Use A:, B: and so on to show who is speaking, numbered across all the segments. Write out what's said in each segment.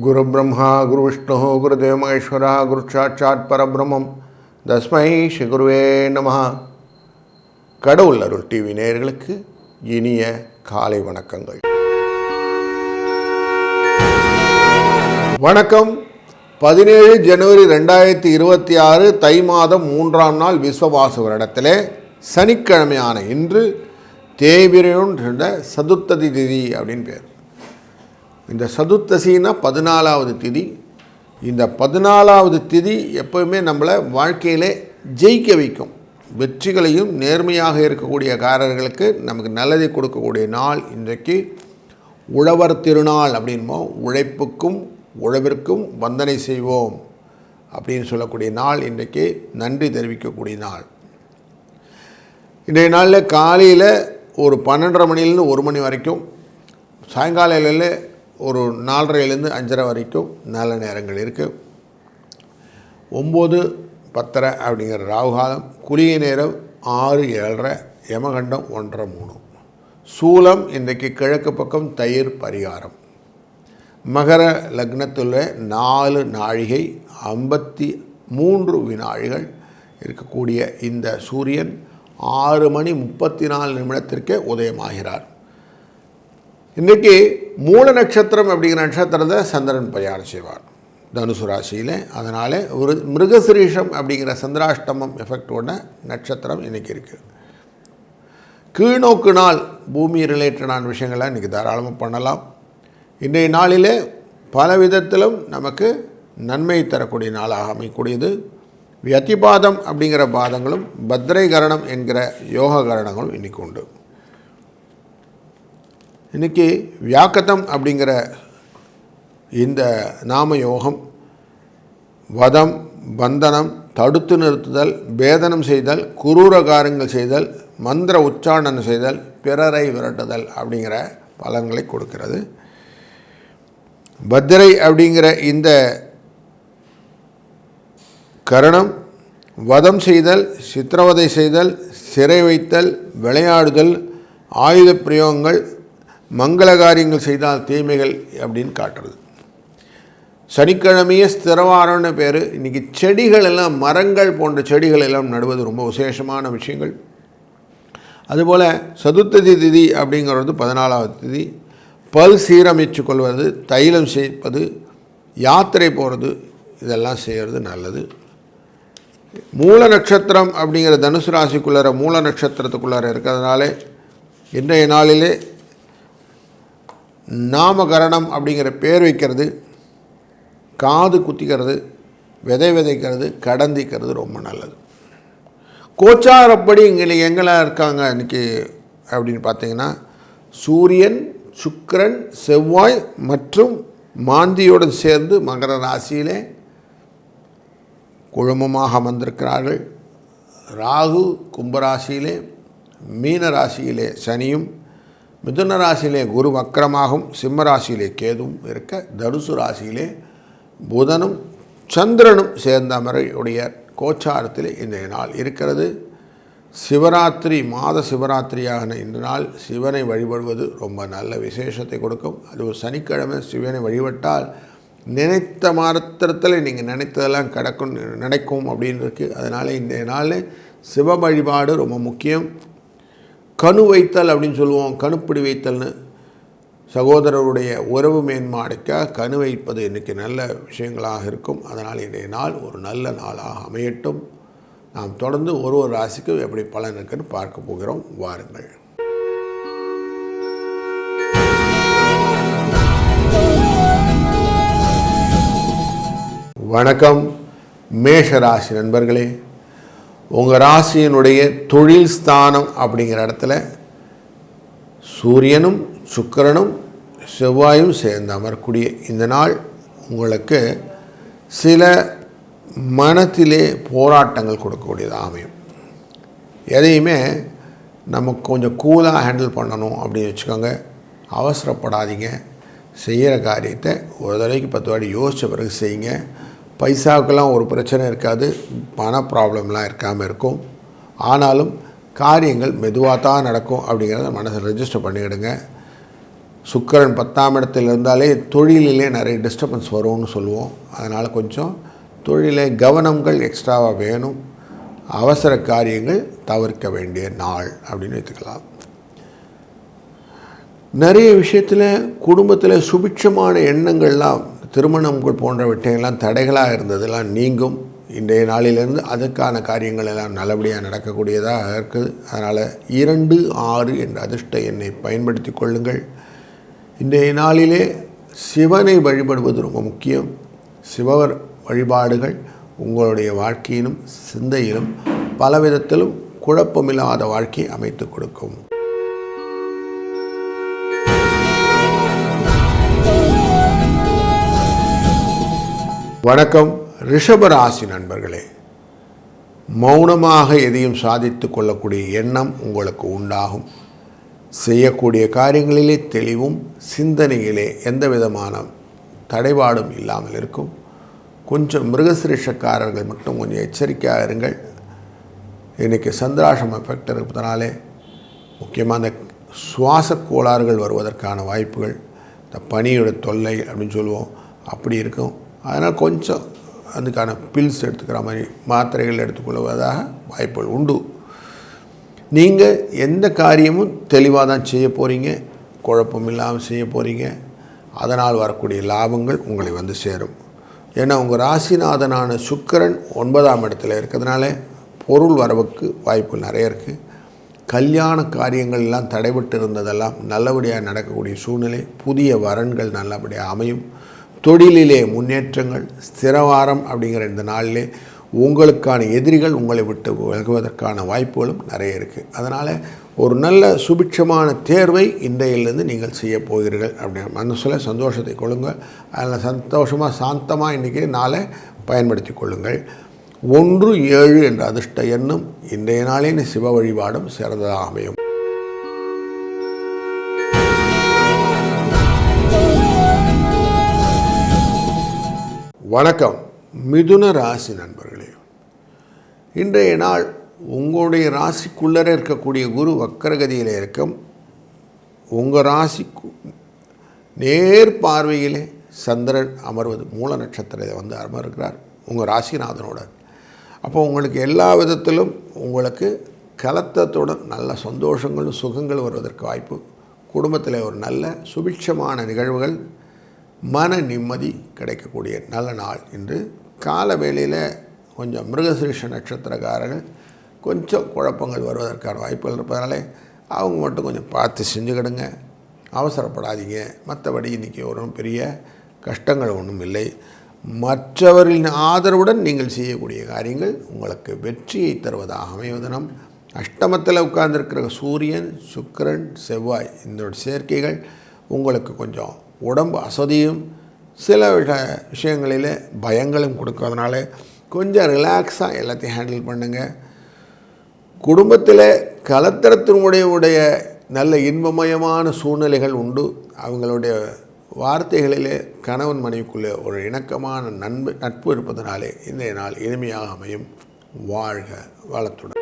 A: குரு பிரம்மா குரு விஷ்ணு குருதேவ மகேஸ்வரா குரு சாட்சாத் பரபிரம்மம் தஸ்மை ஸ்ரீ குருவே நமஹ. கடவுள் அருள் டிவி நேயர்களுக்கு இனிய காலை வணக்கங்கள். வணக்கம். 17 ஜனவரி 2026 தை மாதம் 3ஆம் நாள் விஸ்வவாச வருடத்திலே சனிக்கிழமையான இன்று தேய்பிரையுன் சதுர்த்ததி திதி அப்படின்னு பேர். இந்த சதுர்த்தசின்னா 14வது திதி. இந்த 14வது திதி எப்போவுமே நம்மளை வாழ்க்கையிலே ஜெயிக்க வைக்கும். வெற்றிகளையும் நேர்மையாக இருக்கக்கூடிய காரர்களுக்கு நமக்கு நல்லதை கொடுக்கக்கூடிய நாள் இன்றைக்கு. உழவர் திருநாள் அப்படின்போ, உழைப்புக்கும் உழவிற்கும் வந்தனை செய்வோம் அப்படின்னு சொல்லக்கூடிய நாள் இன்றைக்கு. நன்றி தெரிவிக்கக்கூடிய நாள். இன்றைய நாளில் காலையில் ஒரு 12:30 மணிலேருந்து 1 மணி வரைக்கும், சாயங்காலையில் ஒரு 4:30லேருந்து 5:30 வரைக்கும் நல்ல நேரங்கள் இருக்குது. 9:10 அப்படிங்கிற ராகுகாலம், குளிகை நேரம் 6:07, யமகண்டம் 1:30-3. சூலம் இன்றைக்கு கிழக்கு பக்கம், தயிர் பரிகாரம். மகர லக்னத்தில் 4 நாழிகை 53 வினாழிகள் இருக்கக்கூடிய இந்த சூரியன் 6:34 உதயமாகிறார். இன்றைக்கி மூல நட்சத்திரம் அப்படிங்கிற நட்சத்திரத்தை சந்திரன் பிரயாணம் செய்வார் தனுசு ராசியில். அதனால் ஒரு மிருகசிரீஷம் அப்படிங்கிற சந்திராஷ்டமம் எஃபெக்டோட நட்சத்திரம் இன்றைக்கி இருக்குது. கீழ்நோக்கு நாள், பூமி ரிலேட்டடான விஷயங்களை இன்றைக்கி தாராளமாக பண்ணலாம். இன்றைய நாளிலே பல விதத்திலும் நமக்கு நன்மை தரக்கூடிய நாளாக அமையக்கூடியது. வியதிபாதம் அப்படிங்கிற பாதங்களும் பத்ரை கரணம் என்கிற யோக கரணங்களும் இன்றைக்கி உண்டு. இன்றைக்கி வியாக்கதம் அப்படிங்கிற இந்த நாம யோகம் வதம், பந்தனம், தடுத்து நிறுத்துதல், பேதனம் செய்தல், குரூரகாரங்கள் செய்தல், மந்திர உச்சாரணம் செய்தல், பிறரை விரட்டுதல் அப்படிங்கிற பலன்களை கொடுக்கிறது. பத்ரை அப்படிங்கிற இந்த கரணம் வதம் செய்தல், சித்திரவதை செய்தல், சிறை வைத்தல், விளையாடுதல், ஆயுத பிரயோகங்கள், மங்கள காரியங்கள் செய்தால் தீமைகள் அப்படின்னு காட்டுறது. சனிக்கிழமையே ஸ்திரவாரம்னு பேர். இன்றைக்கி செடிகள் எல்லாம், மரங்கள் போன்ற செடிகள் எல்லாம் நடுவது ரொம்ப விசேஷமான விஷயங்கள். அதுபோல் சதுர்த்ததி திதி அப்படிங்கிறது 14வது திதி. பல் சீரமைச்சு கொள்வது, தைலம் சேர்ப்பது, யாத்திரை போகிறது, இதெல்லாம் செய்கிறது நல்லது. மூல நட்சத்திரம் அப்படிங்கிற தனுசு ராசிக்குள்ளார, மூல நட்சத்திரத்துக்குள்ளார இருக்கிறதுனால இன்றைய நாளிலே நாமகரணம் அப்படிங்கிற பேர் வைக்கிறது, காது குத்திக்கிறது, விதைக்கிறது, கடந்திக்கிறது ரொம்ப நல்லது. கோச்சாரப்படி இங்கே எங்கெல்லாம் இருக்காங்க இன்றைக்கி அப்படின்னு பார்த்தீங்கன்னா, சூரியன், சுக்கிரன், செவ்வாய் மற்றும் மாந்தியுடன் சேர்ந்து மகர ராசியிலே குழுமமாக அமர்ந்திருக்கிறார்கள். ராகு கும்பராசியிலே, மீன ராசியிலே சனியும், மிதுன ராசியிலே குரு வக்கரமாகவும், சிம்ம ராசியிலே கேதுவும் இருக்க, தனுசு ராசியிலே புதனும் சந்திரனும் சேர்ந்த அமரையுடைய கோச்சாரத்தில் இன்றைய நாள் இருக்கிறது. சிவராத்திரி, மாத சிவராத்திரியான இந்த நாள் சிவனை வழிபடுவது ரொம்ப நல்ல விசேஷத்தை கொடுக்கும். அது ஒரு சனிக்கிழமை சிவனை வழிபட்டால் நினைத்த மாத்திரத்தில் நீங்கள் நினைத்ததெல்லாம் நடக்கும் அப்படின்னு இருக்குது. அதனால் இன்றைய நாளில் சிவ வழிபாடு ரொம்ப முக்கியம். கணு வைத்தல் அப்படின்னு சொல்லுவோம், கணுப்பிடி வைத்தல்னு. சகோதரருடைய உறவு மேன்மாடைக்க கணு வைப்பது இன்றைக்கி நல்ல விஷயங்களாக இருக்கும். அதனால் இன்றைய நாள் ஒரு நல்ல நாளாக அமையட்டும். நாம் தொடர்ந்து ஒரு ராசிக்கு எப்படி பலன் இருக்குன்னு பார்க்க போகிறோம். வாருங்கள். வணக்கம். மேஷ ராசி நண்பர்களே, உங்கள் ராசியினுடைய தொழில் ஸ்தானம் அப்படிங்கிற இடத்துல சூரியனும் சுக்கிரனும் செவ்வாயும் சேர்ந்து அமரக்கூடிய இந்த நாள் உங்களுக்கு சில மனத்திலே போராட்டங்கள் கொடுக்கக்கூடியதாக அமையும். எதையுமே நமக்கு கொஞ்சம் கூலாக ஹேண்டில் பண்ணணும் அப்படின்னு வச்சுக்கோங்க. அவசரப்படாதீங்க. செய்கிற காரியத்தை ஒரு தடவைக்கு 10 வாட்டி யோசித்த பிறகு செய்யுங்க. பைசாவுக்கெல்லாம் ஒரு பிரச்சனை இருக்காது, பண ப்ராப்ளம்லாம் இருக்காமல் இருக்கும். ஆனாலும் காரியங்கள் மெதுவாக தான் நடக்கும் அப்படிங்கிறத மனசில் ரெஜிஸ்டர் பண்ணிவிடுங்க. சுக்கிரன் 10ஆம் இடத்தில் இருந்தாலே தொழிலிலே நிறைய டிஸ்டர்பன்ஸ் வரும்னு சொல்லுவோம். அதனால் கொஞ்சம் தொழிலை கவனங்கள் எக்ஸ்ட்ராவாக வேணும். அவசர காரியங்கள் தவிர்க்க வேண்டிய நாள் அப்படின்னு வைத்துக்கலாம். நிறைய விஷயத்தில் குடும்பத்தில் சுபிட்சமான எண்ணங்கள்லாம், திருமணங்கள் போன்றவற்றையெல்லாம் தடைகளாக இருந்ததெல்லாம் நீங்கும். இன்றைய நாளிலிருந்து அதுக்கான காரியங்கள் எல்லாம் நல்லபடியாக நடக்கக்கூடியதாக இருக்குது. அதனால் 2, 6 என்ற அதிர்ஷ்ட எண்ணை பயன்படுத்தி கொள்ளுங்கள். இன்றைய நாளிலே சிவனை வழிபடுவது ரொம்ப முக்கியம். சிவவர் வழிபாடுகள் உங்களுடைய வாழ்க்கையிலும் சிந்தையிலும் பலவிதத்திலும் குழப்பமில்லாத வாழ்க்கை அமைத்து கொடுக்கும். வணக்கம் ரிஷபராசி நண்பர்களே. மௌனமாக எதையும் சாதித்து கொள்ளக்கூடிய எண்ணம் உங்களுக்கு உண்டாகும். செய்யக்கூடிய காரியங்களிலே தெளிவும் சிந்தனையிலே எந்த விதமான தடைபாடும் இல்லாமல் இருக்கும். கொஞ்சம் மிருகசிரீஷக்காரர்கள் மட்டும் கொஞ்சம் எச்சரிக்கையாக இருங்கள். இன்றைக்கி சந்திராஷ்டம எஃபெக்ட் இருப்பதனாலே முக்கியமாக அந்த சுவாச கோளாறுகள் வருவதற்கான வாய்ப்புகள், இந்த பனியோட தொல்லை அப்படின்னு சொல்லுவோம், அப்படி இருக்கும். அதனால் கொஞ்சம் அதுக்கான பில்ஸ் எடுத்துக்கிற மாதிரி மாத்திரைகள் எடுத்துக்கொள்வதாக வாய்ப்புகள் உண்டு. நீங்கள் எந்த காரியமும் தெளிவாக தான் செய்ய போகிறீங்க, குழப்பம் இல்லாமல் செய்ய போகிறீங்க. அதனால் வரக்கூடிய லாபங்கள் உங்களை வந்து சேரும். ஏன்னா உங்கள் ராசிநாதனான சுக்கிரன் 9ஆம் இடத்துல இருக்கிறதுனால பொருள் வரவுக்கு வாய்ப்புகள் நிறைய இருக்குது. கல்யாண காரியங்கள் எல்லாம் தடைபட்டு இருந்ததெல்லாம் நல்லபடியாக நடக்கக்கூடிய சூழ்நிலை, புதிய வரன்கள் நல்லபடியாக அமையும். தொழிலிலே முன்னேற்றங்கள், ஸ்திரவாரம் அப்படிங்கிற இந்த நாளிலே உங்களுக்கான எதிரிகள் உங்களை விட்டு விலகுவதற்கான வாய்ப்புகளும் நிறைய இருக்குது. அதனால் ஒரு நல்ல சுபிட்சமான தேர்வை இன்றையிலிருந்து நீங்கள் செய்ய போகிறீர்கள் அப்படின்னு மனசில் சந்தோஷத்தை கொள்ளுங்கள். அதில் சந்தோஷமாக சாந்தமாக இன்றைக்கி நாளை பயன்படுத்தி கொள்ளுங்கள். 1, 7 என்ற அதிர்ஷ்ட எண்ணும் இன்றைய நாளின் சிவ வழிபாடும் சிறந்ததாக அமையும். வணக்கம் மிதுன ராசி நண்பர்களே. இன்றைய நாள் உங்களுடைய ராசிக்குள்ளே இருக்கக்கூடிய குரு வக்கரகதியில் இருக்கும். உங்கள் ராசிக்கு நேர் பார்வையிலே சந்திரன் அமர்வது, மூல நட்சத்திரத்தை வந்து அமர்கிறார் உங்கள் ராசிநாதனோட. அப்போ உங்களுக்கு எல்லா விதத்திலும் உங்களுக்கு கலத்தத்துடன் நல்ல சந்தோஷங்களும் சுகங்கள் வருவதற்கு வாய்ப்பு. குடும்பத்தில் ஒரு நல்ல சுபிட்சமான நிகழ்வுகள், மன நிம்மதி கிடைக்கக்கூடிய நல்ல நாள். இன்று கால வேளையில் கொஞ்சம் மிருகசிரீஷ நட்சத்திரக்காரர்கள் கொஞ்சம் குழப்பங்கள் வருவதற்கான வாய்ப்புகள் இருப்பதனாலே அவங்க மட்டும் கொஞ்சம் பார்த்து செஞ்சுக்கிடுங்க, அவசரப்படாதீங்க. மற்றபடி இன்றைக்கி ஒன்றும் பெரிய கஷ்டங்கள் ஒன்றும் இல்லை. மற்றவர்களின் ஆதரவுடன் நீங்கள் செய்யக்கூடிய காரியங்கள் உங்களுக்கு வெற்றியை தருவதாக அமைவதனம். அஷ்டமத்தில் உட்கார்ந்துருக்கிற சூரியன், சுக்கிரன், செவ்வாய் இந்த சேர்க்கைகள் உங்களுக்கு கொஞ்சம் உடம்பு அசதியும் சில விஷயங்களில் பயங்களும் கொடுக்கறதுனால கொஞ்சம் ரிலாக்ஸாக எல்லாத்தையும் ஹேண்டில் பண்ணுங்கள். குடும்பத்தில் கலத்திரத்தினுடைய நல்ல இன்பமயமான சூழ்நிலைகள் உண்டு. அவங்களுடைய வார்த்தைகளிலே கணவன் மனைவிக்குள்ளே ஒரு இணக்கமான நட்பு இருப்பதனாலே இன்றைய நாள் இனிமையாக அமையும். வாழ்க வளத்துடன்.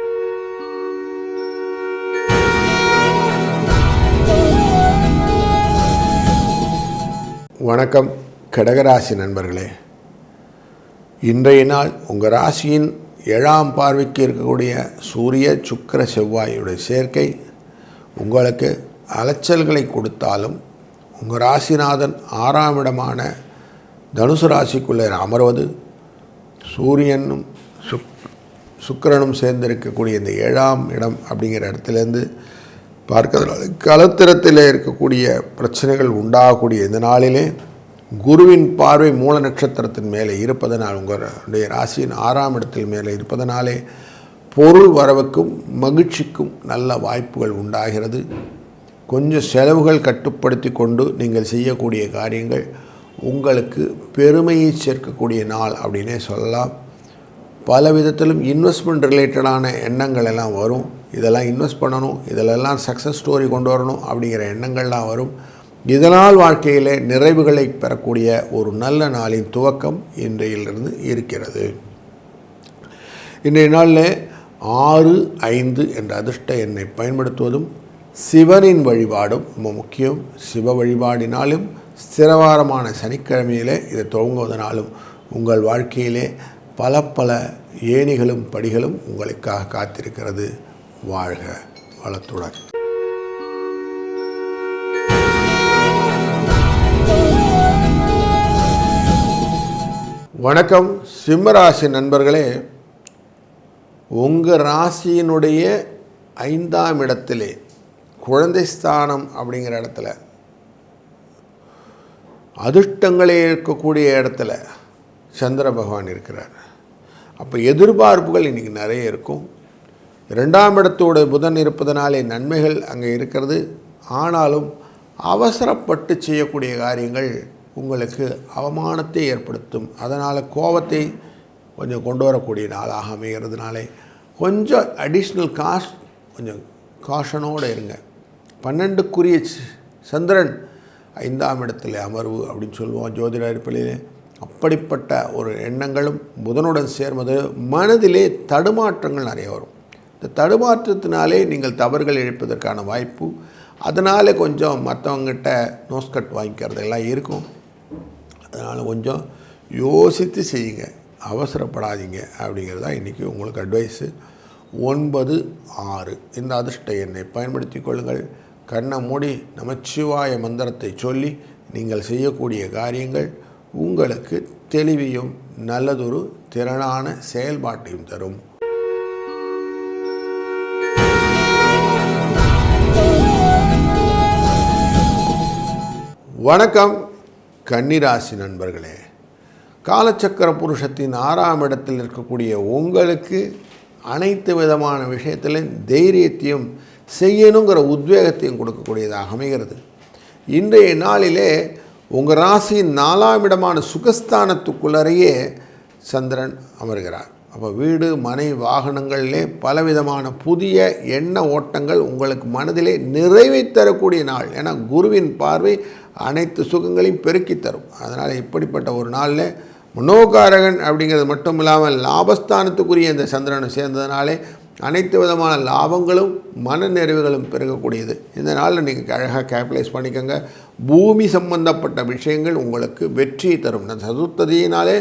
A: வணக்கம் கடகராசி நண்பர்களே. இன்றைய நாள் உங்கள் ராசியின் 7ஆம் பார்வைக்கு இருக்கக்கூடிய சூரிய, சுக்கிர, செவ்வாயுடைய சேர்க்கை உங்களுக்கு அலைச்சல்களை கொடுத்தாலும் உங்கள் ராசிநாதன் 6ஆம் இடமான தனுசு ராசிக்குள்ளே அமர்வது, சூரியனும் சுக்கிரனும் சேர்ந்திருக்கக்கூடிய இந்த 7ஆம் இடம் அப்படிங்கிற இடத்துலேருந்து பார்க்கறதுனால கலத்திரத்தில் இருக்கக்கூடிய பிரச்சனைகள் உண்டாகக்கூடிய இந்த நாளிலே குருவின் பார்வை மூல நட்சத்திரத்தின் மேலே இருப்பதனால், உங்களுடைய ராசியின் 6ஆம் இடத்தில் மேலே இருப்பதனாலே பொருள் வரவுக்கும் மகிழ்ச்சிக்கும் நல்ல வாய்ப்புகள் உண்டாகிறது. கொஞ்சம் செலவுகள் கட்டுப்படுத்தி கொண்டு நீங்கள் செய்யக்கூடிய காரியங்கள் உங்களுக்கு பெருமையை சேர்க்கக்கூடிய நாள் அப்படின்னே சொல்லலாம். பல விதத்திலும் இன்வெஸ்ட்மெண்ட் ரிலேட்டடான எண்ணங்கள் எல்லாம் வரும். இதெல்லாம் இன்வெஸ்ட் பண்ணணும், இதிலெல்லாம் சக்ஸஸ் ஸ்டோரி கொண்டு வரணும் அப்படிங்கிற எண்ணங்கள்லாம் வரும். இதனால் வாழ்க்கையில் நிறைவுகளை பெறக்கூடிய ஒரு நல்ல நாளின் துவக்கம் இன்றையிலிருந்து இருக்கிறது. இன்றைய நாளில் 6, 5 என்ற அதிர்ஷ்ட எண்ணை பயன்படுத்துவதும் சிவனின் வழிபாடும் ரொம்ப முக்கியம். சிவ வழிபாடினாலும் ஸ்திரவாரமான சனிக்கிழமையிலே இதை துவங்குவதனாலும் உங்கள் வாழ்க்கையிலே பல ஏணிகளும் படிகளும் உங்களுக்காக காத்திருக்கிறது. வாழ்க வளத்துடன். வணக்கம் சிம்மராசி நண்பர்களே. உங்கள் ராசியினுடைய 5ஆம் இடத்திலே குழந்தை ஸ்தானம் அப்படிங்கிற இடத்துல அதிர்ஷ்டங்களே இருக்கக்கூடிய இடத்துல சந்திர பகவான் இருக்கிறார். அப்போ எதிர்பார்ப்புகள் இன்றைக்கி நிறைய இருக்கும். 2ஆம் இடத்தோடு புதன் இருப்பதனாலே நன்மைகள் அங்கே இருக்கிறது. ஆனாலும் அவசரப்பட்டு செய்யக்கூடிய காரியங்கள் உங்களுக்கு அவமானத்தை ஏற்படுத்தும். அதனால் கோபத்தை கொஞ்சம் கொண்டு வரக்கூடிய நாளாக அமைகிறதுனாலே கொஞ்சம் அடிஷ்னல் கொஞ்சம் காஷனோடு இருங்க. 12க்குரிய சந்திரன் 5ஆம் இடத்துல அமர்வு அப்படின்னு சொல்லுவோம் ஜோதிட அடிப்படையிலே. அப்படிப்பட்ட ஒரு எண்ணங்களும் புதனுடன் சேர்வது மனதிலே தடுமாற்றங்கள் நிறைய வரும். இந்த தடுமாற்றத்தினாலே நீங்கள் தவறுகள் இழைப்பதற்கான வாய்ப்பு, அதனால் கொஞ்சம் மற்றவங்ககிட்ட நோஸ்கட் வாங்கிக்கிறது எல்லாம் இருக்கும். அதனால் கொஞ்சம் யோசித்து செய்யுங்க, அவசரப்படாதீங்க அப்படிங்கிறது தான் இன்றைக்கி உங்களுக்கு அட்வைஸு. 9, 6 இந்த அதிர்ஷ்ட எண்ணை பயன்படுத்தி கொள்ளுங்கள். கண்ணை மூடி நமச்சிவாய மந்திரத்தை சொல்லி நீங்கள் செய்யக்கூடிய காரியங்கள் உங்களுக்கு தெளிவையும் நல்லதொரு திறனான செயல்பாட்டையும் தரும். வணக்கம் கன்னிராசி நண்பர்களே. காலச்சக்கர புருஷத்தின் 6ஆம் இடத்தில் இருக்கக்கூடிய உங்களுக்கு அனைத்து விதமான விஷயத்திலும் தைரியத்தையும் செய்யணுங்கிற உத்வேகத்தையும் கொடுக்கக்கூடியதாக அமைகிறது. இன்றைய நாளிலே உங்கள் ராசியின் 4ஆம் இடமான சுகஸ்தானத்துக்குள்ளறையே சந்திரன் அமர்கிறார். அப்போ வீடு மனை வாகனங்களிலே பலவிதமான புதிய எண்ண ஓட்டங்கள் உங்களுக்கு மனதிலே நிறைவை தரக்கூடிய நாள். ஏன்னா குருவின் பார்வை அனைத்து சுகங்களையும் பெருக்கி தரும். அதனால் இப்படிப்பட்ட ஒரு நாளில் மனோகாரகன் அப்படிங்கிறது மட்டும் இல்லாமல் லாபஸ்தானத்துக்குரிய இந்த சந்திரனை சேர்ந்ததுனாலே அனைத்து விதமான லாபங்களும் மன நிறைவுகளும் பெருகக்கூடியது. இந்த நாளில் நீங்கள் அழகாக கேபிட்டலைஸ் பண்ணிக்கோங்க. பூமி சம்பந்தப்பட்ட விஷயங்கள் உங்களுக்கு வெற்றியை தரும். இந்த சதுர்த்ததியினாலே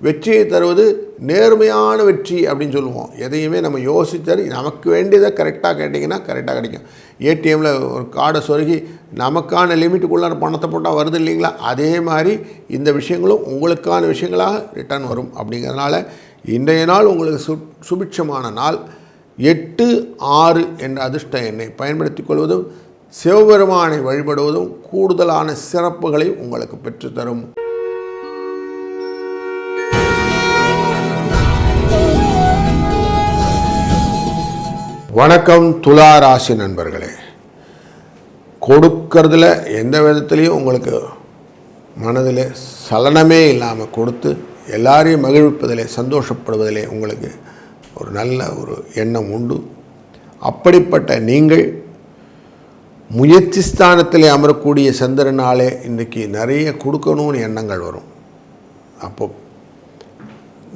A: வெற்றியை தருவது நேர்மையான வெற்றி அப்படின்னு சொல்லுவோம். எதையுமே நம்ம யோசித்தாரு நமக்கு வேண்டியதை கரெக்டாக கேட்டிங்கன்னா கரெக்டாக கிடைக்கும். ஏடிஎம்மில் ஒரு கார்டை சொருகி நமக்கான லிமிட்டுக்குள்ளார பணத்தை போட்டால் வருது இல்லைங்களா, அதே மாதிரி இந்த விஷயங்களும் உங்களுக்கான விஷயங்களாக ரிட்டர்ன் வரும். அப்படிங்கிறதுனால இன்றைய நாள் உங்களுக்கு சுபிட்சமான நாள். 8, 6 என்ற அதிர்ஷ்ட எண்ணை பயன்படுத்தி கொள்வதும் சிவபெருமானை வழிபடுவதும் கூடுதலான சிறப்புகளை உங்களுக்கு பெற்றுத்தரும். வணக்கம் துலா ராசி நண்பர்களே. கொடுக்கறதுல எந்த விதத்துலேயும் உங்களுக்கு மனதில் சலனமே இல்லாமல் கொடுத்து எல்லாரையும் மகிழ்விப்பதிலே சந்தோஷப்படுவதிலே உங்களுக்கு ஒரு நல்ல ஒரு எண்ணம் உண்டு. அப்படிப்பட்ட நீங்கள் முயற்சி ஸ்தானத்தில் அமரக்கூடிய சந்திரனாலே இன்றைக்கி நிறைய கொடுக்கணும்னு எண்ணங்கள் வரும். அப்போ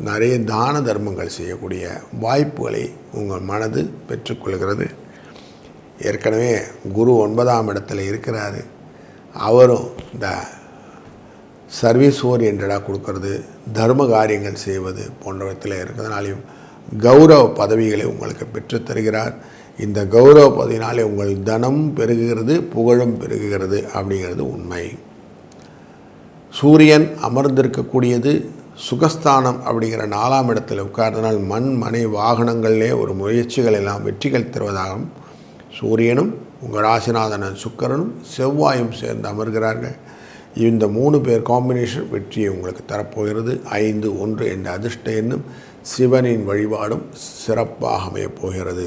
A: நிறைய தான தர்மங்கள் செய்யக்கூடிய வாய்ப்புகளை உங்கள் மனது பெற்றுக்கொள்கிறது. ஏற்கனவே குரு 9ஆம் இடத்துல இருக்கிறாரு. அவரும் இந்த சர்வீஸ் ஓரியன்டாக கொடுக்கறது, தர்ம காரியங்கள் செய்வது போன்றவற்றில் இருக்கிறதுனாலையும் கௌரவ பதவிகளை உங்களுக்கு பெற்றுத்தருகிறார். இந்த கௌரவ பதவியினாலே உங்கள் தனம் பெருகுகிறது, புகழும் பெருகுகிறது அப்படிங்கிறது உண்மை. சூரியன் அமர்ந்திருக்கக்கூடியது சுகஸ்தானம் அப்படிங்கிற 4ஆம் இடத்தில் உட்கார்ந்தனால் மண் மனை வாகனங்களிலே ஒரு முயற்சிகள் எல்லாம் வெற்றிகள் தருவதாகவும் சூரியனும் உங்கள் ராசிநாதன சுக்கிரனும் செவ்வாயும் சேர்ந்து அமர்கிறார்கள். இந்த 3 பேர் காம்பினேஷன் வெற்றியை உங்களுக்கு தரப்போகிறது. 5, 1 என்ற அதிர்ஷ்ட எண்ணும் சிவனின் வழிபாடும் சிறப்பாக அமையப் போகிறது.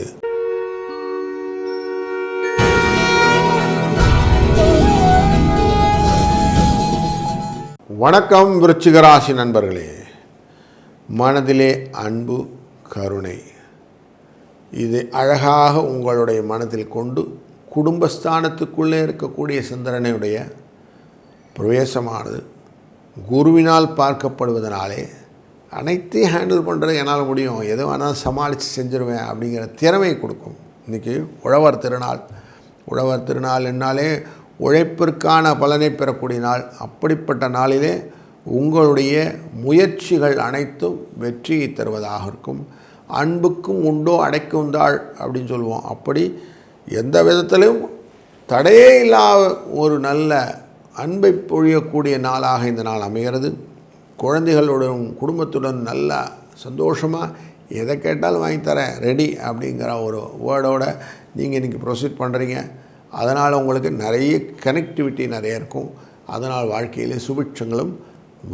A: வணக்கம் விருச்சிக ராசி நண்பர்களே. மனதிலே அன்பு, கருணை இது அழகாக உங்களுடைய மனதில் கொண்டு குடும்பஸ்தானத்துக்குள்ளே இருக்கக்கூடிய சந்திரனுடைய பிரவேசமானது குருவினால் பார்க்கப்படுவதனாலே அனைத்தையும் ஹேண்டில் பண்ணுறது என்னால் முடியும், எது வேணாலும் சமாளித்து செஞ்சுருவேன் அப்படிங்கிற திறமை கொடுக்கும். இன்றைக்கி உழவர் திருநாள். உழவர் திருநாள் என்னாலே உழைப்பிற்கான பலனை பெறக்கூடிய நாள். அப்படிப்பட்ட நாளிலே உங்களுடைய முயற்சிகள் அனைத்தும் வெற்றியை தருவதாக இருக்கும். அன்புக்கும் உண்டோ அடைக்கும் தாழ் அப்படின்னு சொல்லுவோம். அப்படி எந்த விதத்திலும் தடையே இல்லாத ஒரு நல்ல அன்பை பொழியக்கூடிய நாளாக இந்த நாள் அமைகிறது. குழந்தைகளுடன் குடும்பத்துடன் நல்லா சந்தோஷமாக எதை கேட்டாலும் வாங்கித்தரேன் ரெடி அப்படிங்கிற ஒரு வேர்டோட நீங்கள் இன்றைக்கி ப்ரொசீட் பண்ணுறீங்க. அதனால் உங்களுக்கு நிறைய கனெக்டிவிட்டி நிறைய இருக்கும். அதனால் வாழ்க்கையிலே சுபிட்சங்களும்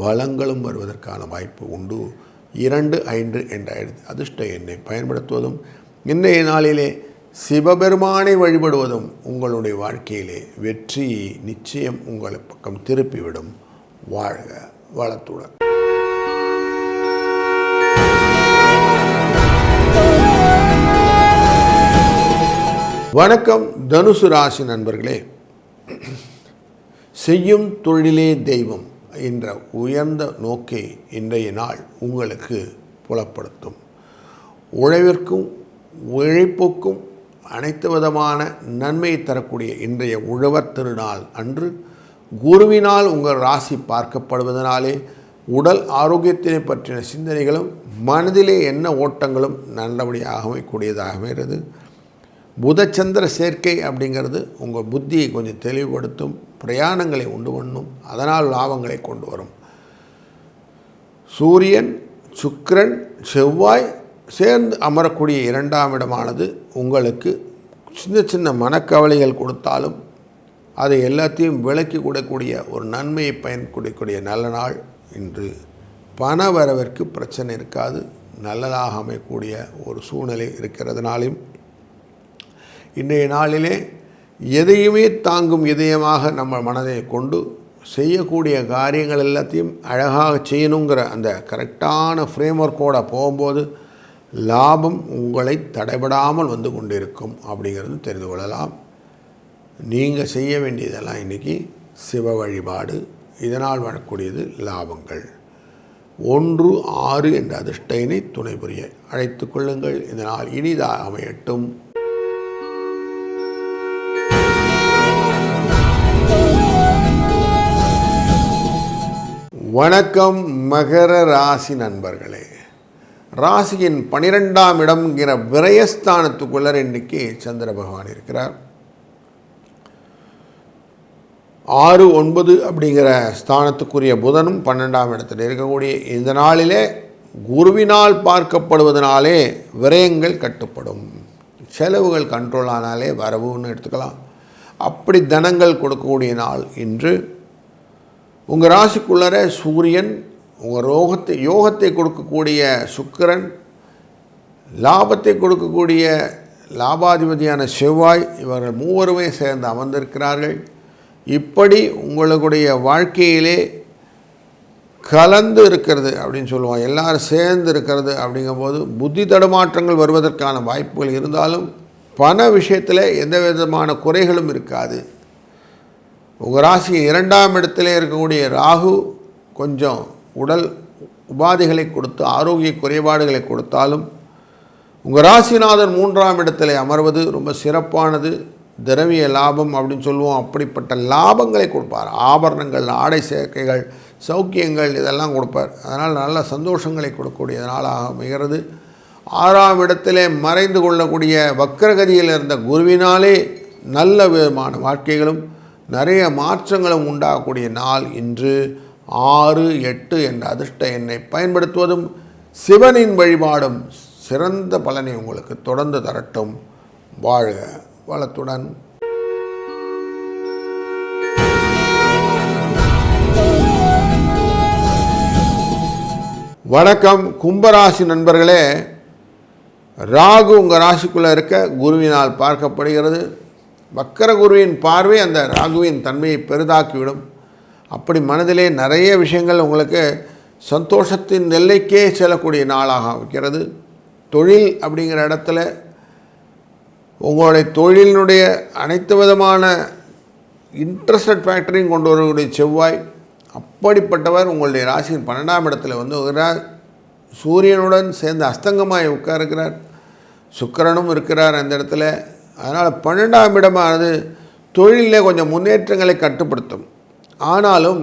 A: வளங்களும் வருவதற்கான வாய்ப்பு உண்டு. 2, 5 என்ற அதிர்ஷ்ட எண்ணை பயன்படுத்துவதும் இன்றைய நாளிலே சிவபெருமானை வழிபடுவதும் உங்களுடைய வாழ்க்கையிலே வெற்றி நிச்சயம் உங்களை பக்கம் திருப்பிவிடும். வாழ்க வளத்துடன். வணக்கம் தனுசு ராசி நண்பர்களே. செய்யும் தொழிலே தெய்வம் என்ற உயர்ந்த நோக்கை இன்றைய நாள் உங்களுக்கு புலப்படுத்தும். உழைவிற்கும் உழைப்புக்கும் அனைத்து விதமான நன்மையை தரக்கூடிய இன்றைய உழவர் திருநாள் அன்று குருவினால் உங்கள் ராசி பார்க்கப்படுவதனாலே உடல் ஆரோக்கியத்தினை பற்றின சிந்தனைகளும் மனதிலே என்ன ஓட்டங்களும் நல்லபடியாக அமைக்கூடியதாகிறது. புதச்சந்திர சேர்க்கை அப்படிங்கிறது உங்கள் புத்தியை கொஞ்சம் தெளிவுபடுத்தும், பிரயாணங்களை உண்டு பண்ணும், அதனால் லாபங்களை கொண்டு வரும். சூரியன் சுக்கிரன் செவ்வாய் சேர்ந்து அமரக்கூடிய 2ஆம் இடமானது உங்களுக்கு சின்ன சின்ன மனக்கவலைகள் கொடுத்தாலும் அதை எல்லாத்தையும் விலக்கி கூடக்கூடிய ஒரு நன்மையை பயன்படுத்தக்கூடிய நல்ல நாள் இன்று. பண வரவிற்கு பிரச்சனை இருக்காது, நல்லதாக அமையக்கூடிய ஒரு சூழ்நிலை இருக்கிறதுனாலும் இன்றைய நாளிலே எதையுமே தாங்கும் இதயமாக நம்ம மனதை கொண்டு செய்யக்கூடிய காரியங்கள் எல்லாத்தையும் அழகாக செய்யணுங்கிற அந்த கரெக்டான ஃப்ரேம் ஒர்க்கோடு போகும்போது லாபம் உங்களை தடைபடாமல் வந்து கொண்டிருக்கும் அப்படிங்கிறது தெரிந்து கொள்ளலாம். நீங்கள் செய்ய வேண்டியதெல்லாம் இன்றைக்கி சிவ வழிபாடு. இதனால் வரக்கூடியது லாபங்கள். 1, 6 என்ற அதிர்ஷ்டனை துணை புரிய அழைத்து கொள்ளுங்கள். இதனால் இனிதாக அமையட்டும். வணக்கம் மகர ராசி நண்பர்களே. ராசியின் 12ஆம் இடம்ங்கிற விரயஸ்தானத்துக்குள்ள இன்றைக்கி சந்திர பகவான் இருக்கிறார். 6, 9 அப்படிங்கிற ஸ்தானத்துக்குரிய புதனும் 12ஆம் இடத்தில் இருக்கக்கூடிய இந்த நாளிலே குருவினால் பார்க்கப்படுவதனாலே விரயங்கள் கட்டுப்படும். செலவுகள் கண்ட்ரோல் ஆனாலே வரவுன்னு எடுத்துக்கலாம். அப்படி தனங்கள் கொடுக்கக்கூடிய நாள் இன்று. உங்கள் ராசிக்குள்ளர சூரியன், உங்கள் யோகத்தை கொடுக்கக்கூடிய சுக்கிரன், லாபத்தை கொடுக்கக்கூடிய லாபாதிபதியான செவ்வாய், இவர்கள் மூவருமே சேர்ந்து அமர்ந்திருக்கிறார்கள். இப்படி உங்களுடைய வாழ்க்கையிலே கலந்து இருக்கிறது அப்படின்னு சொல்லுவோம். எல்லாரும் சேர்ந்து இருக்கிறது அப்படிங்கும்போது புத்தி தடுமாற்றங்கள் வருவதற்கான வாய்ப்புகள் இருந்தாலும் பண விஷயத்தில் எந்த விதமான குறைகளும் இருக்காது. உங்கள் ராசி 2ஆம் இடத்திலே இருக்கக்கூடிய ராகு கொஞ்சம் உடல் உபாதைகளை கொடுத்து ஆரோக்கிய குறைபாடுகளை கொடுத்தாலும் உங்கள் ராசிநாதன் 3ஆம் இடத்திலே அமர்வது ரொம்ப சிறப்பானது. திரவிய லாபம் அப்படின்னு சொல்லுவோம். அப்படிப்பட்ட லாபங்களை கொடுப்பார். ஆபரணங்கள், ஆடை சேர்க்கைகள், சௌக்கியங்கள் இதெல்லாம் கொடுப்பார். அதனால் நல்ல சந்தோஷங்களை கொடுக்கக்கூடிய நாளாக அமைகிறது. 6ஆம் இடத்திலே மறைந்து கொள்ளக்கூடிய வக்கரகதியில் இருந்த குருவினாலே நல்ல விதமான வாழ்க்கைகளும் நிறைய மாற்றங்களும் உண்டாகக்கூடிய நாள் இன்று. 6, 8 என்ற அதிர்ஷ்ட எண்ணை பயன்படுத்துவதும் சிவனின் வழிபாடும் சிறந்த பலனை உங்களுக்கு தொடர்ந்து தரட்டும். வாழ்க வளத்துடன். வணக்கம் கும்பராசி நண்பர்களே. ராகு உங்கள் ராசிக்குள்ளே இருக்க குருவினால் பார்க்கப்படுகிறது. வக்கர குருவின் பார்வை அந்த ராகுவின் தன்மையை பெரிதாக்கிவிடும். அப்படி மனதிலே நிறைய விஷயங்கள் உங்களுக்கு சந்தோஷத்தின் எல்லைக்கே செல்லக்கூடிய நாளாக வைக்கிறது. தொழில் அப்படிங்கிற இடத்துல உங்களுடைய தொழிலினுடைய அனைத்து விதமான இன்ட்ரெஸ்டட் ஃபேக்டரையும் கொண்டு வரக்கூடிய செவ்வாய் அப்படிப்பட்டவர் உங்களுடைய ராசியின் 12ஆம் இடத்துல வந்து சூரியனுடன் சேர்ந்து அஸ்தங்கமாய் உட்காருக்கிறார். சுக்கிரனும் இருக்கிறார் அந்த இடத்துல. அதனால் 12ஆம் இடமானது தொழிலே கொஞ்சம் முன்னேற்றங்களை கட்டுப்படுத்தும். ஆனாலும்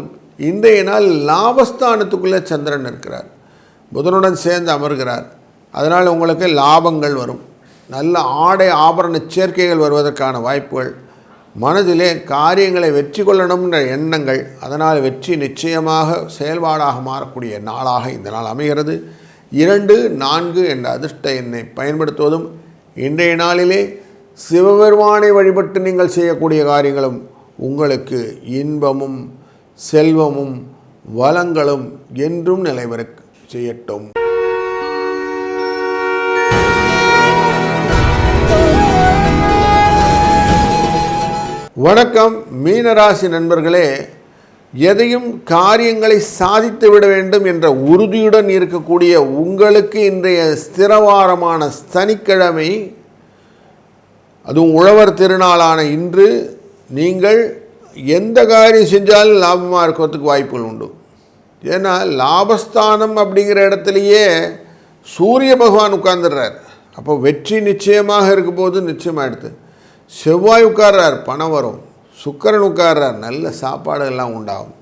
A: இன்றைய நாள் லாபஸ்தானத்துக்குள்ளே சந்திரன் இருக்கிறார், புதனுடன் சேர்ந்து அமர்கிறார். அதனால் உங்களுக்கு லாபங்கள் வரும், நல்ல ஆடை ஆபரண சேர்க்கைகள் வருவதற்கான வாய்ப்புகள், மனதிலே காரியங்களை வெற்றி கொள்ளணும்ன்ற எண்ணங்கள், அதனால் வெற்றி நிச்சயமாக செயல்பாடாக மாறக்கூடிய நாளாக இந்த நாள் அமைகிறது. 2, 4 என்ற அதிர்ஷ்ட எண்ணை பயன்படுத்துவதும், இன்றைய நாளிலே சிவபெருமானை வழிபட்டு நீங்கள் செய்யக்கூடிய காரியங்களும் உங்களுக்கு இன்பமும் செல்வமும் வளங்களும் என்றும் நிலைவர செய்யட்டும். வணக்கம் மீனராசி நண்பர்களே. எதையும் காரியங்களை சாதித்து விட வேண்டும் என்ற உறுதியுடன் இருக்கக்கூடிய உங்களுக்கு இன்றைய ஸ்திரவாரமான சனிக்கிழமை, அதுவும் உழவர் திருநாளான இன்று நீங்கள் எந்த காரியம் செஞ்சாலும் லாபமாக இருக்கிறதுக்கு வாய்ப்புகள் உண்டு. ஏன்னா லாபஸ்தானம் அப்படிங்கிற இடத்துலையே சூரிய பகவான் உட்கார்ந்துடுறார். அப்போ வெற்றி நிச்சயமாக இருக்கும்போது நிச்சயமாக எடுத்து செவ்வாய் உட்கார்றார், பணம் வரும். சுக்கிரன் உட்கார்றார், நல்ல சாப்பாடு எல்லாம் உண்டாகும்.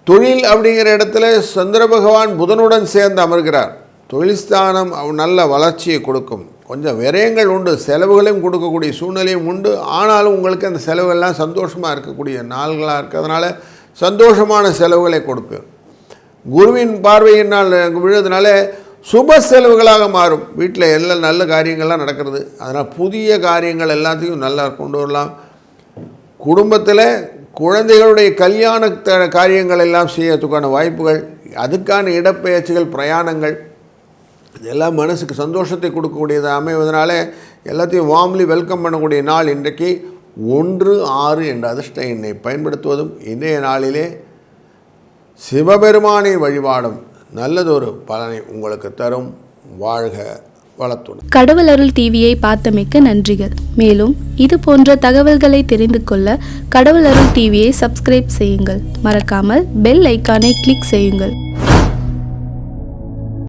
A: தொழில் அப்படிங்கிற இடத்துல சந்திர பகவான் புதனுடன் சேர்ந்து அமர்கிறார். தொழில் ஸ்தானம் நல்ல வளர்ச்சியை கொடுக்கும். கொஞ்சம் விரயங்கள் உண்டு, செலவுகளையும் கொடுக்கக்கூடிய சூழ்நிலையும் உண்டு. ஆனாலும் உங்களுக்கு அந்த செலவுகள்லாம் சந்தோஷமாக இருக்கக்கூடிய நாள்களாக இருக்கிறதுனால சந்தோஷமான செலவுகளை கொடுப்பேன். குருவின் பார்வையினால் விழுறதுனால சுப செலவுகளாக மாறும். வீட்டில் எல்லாம் நல்ல காரியங்கள்லாம் நடக்கிறது. அதனால் புதிய காரியங்கள் எல்லாத்தையும் நல்லா கொண்டு வரலாம். குடும்பத்தில் குழந்தைகளுடைய கல்யாண காரியங்கள் எல்லாம் செய்யறதுக்கான வாய்ப்புகள், அதுக்கான இடப்பெயர்ச்சிகள், பிரயாணங்கள், இதெல்லாம் மனசுக்கு சந்தோஷத்தை கொடுக்கக்கூடியதாக அமைவதனால எல்லாத்தையும் வார்ம்லி வெல்கம் பண்ணக்கூடிய நாள் இன்றைக்கு. 1, 6 என்ற அதிர்ஷ்ட எண்ணை பயன்படுத்துவதும், இன்றைய நாளிலே சிவபெருமானை வழிபாடும் நல்லதொரு பலனை உங்களுக்கு தரும். வாழ்க வளத்துடன்.
B: கடவுள் அருள் டிவியை பார்த்தமைக்கு நன்றிகள். மேலும் இது போன்ற தகவல்களை தெரிந்து கொள்ள கடவுள் அருள் டிவியை சப்ஸ்கிரைப் செய்யுங்கள். மறக்காமல் பெல் ஐக்கானை கிளிக் செய்யுங்கள்.